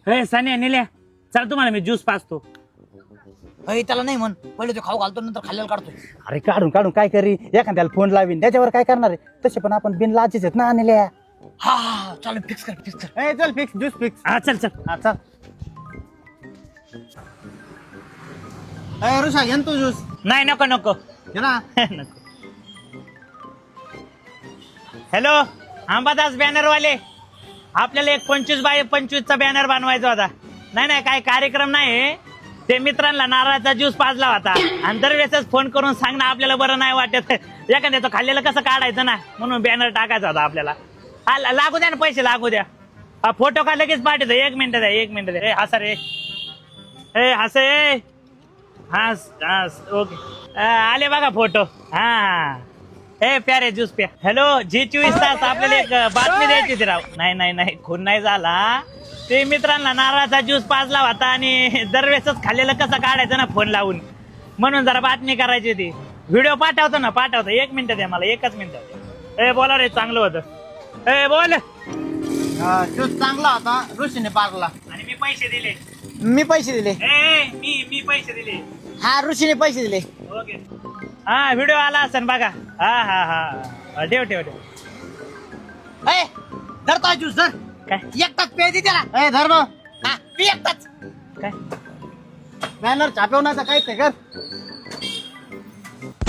हे सानिया निल्या चल तुम्हाला मी ज्यूस पाचतो. त्याला नाही म्हण, पहिले तो खाऊ घालतो नंतर खाल्ल्याला काढतोय. अरे काढून काढून काय करी, एखाद्याला फोन लावीन त्याच्यावर काय करणार आहे. तसे पण आपण बिन लाचेच आहेत ना आणल्या. हा चालेल, फिक्स कर. चल फिक्स ज्यूस फिक्स. हा चल चल. हा चल. ऋषा घेन तू ज्यूस. नाही नको नको घे ना. नको. हॅलो अंबादास बॅनरवाले, आपल्याला एक 25x25चा बॅनर बनवायचा होता. नाही काय कार्यक्रम नाही, ते मित्रांना नारळाचा ज्यूस पाजला होता आणि दरवेळेसच फोन करून सांग ना, आपल्याला बरं नाही वाटत. एखाद्याचं खाल्लेलं कसं काढायचं ना, म्हणून बॅनर टाकायचा होता आपल्याला. लागू द्या ना पैसे, लागू द्या. फोटो का लगेच पाठवतो. 1 मिनिट द्या, 1 मिनिट द्या. हसा रे, हस हस ओके. आले बघा फोटो. हा प्यारे ज्यूस प्या. हॅलो G24 तास, आपल्याला एक बातमी द्यायची होती राव. नाही खून नाही झाला. ते मित्रांना नारळाचा ज्यूस पाजला होता आणि दरवेळेसच खाल्लेलं कसं काढायचं ना फोन लावून, म्हणून जरा बातमी करायची होती. व्हिडिओ पाठवतो ना, पाठवतो. 1 मिनिट द्या मला, 1च मिनिट. बोला रे, चांगलं होतं. बोल. ज्यूस चांगला होता, ऋषीने पाजला आणि मी पैसे दिले. मी पैसे दिले. मी पैसे दिले. हा, ऋषीने पैसे दिले. ओके. हा व्हिडिओ आला असेल बघा. हा ठेव. धरतो ज्यूस, धर. काय एकटाच पे दे त्याला. धर मग. हा, मी एकटाच. काय बॅनर छापवण्याचं काय ते कर.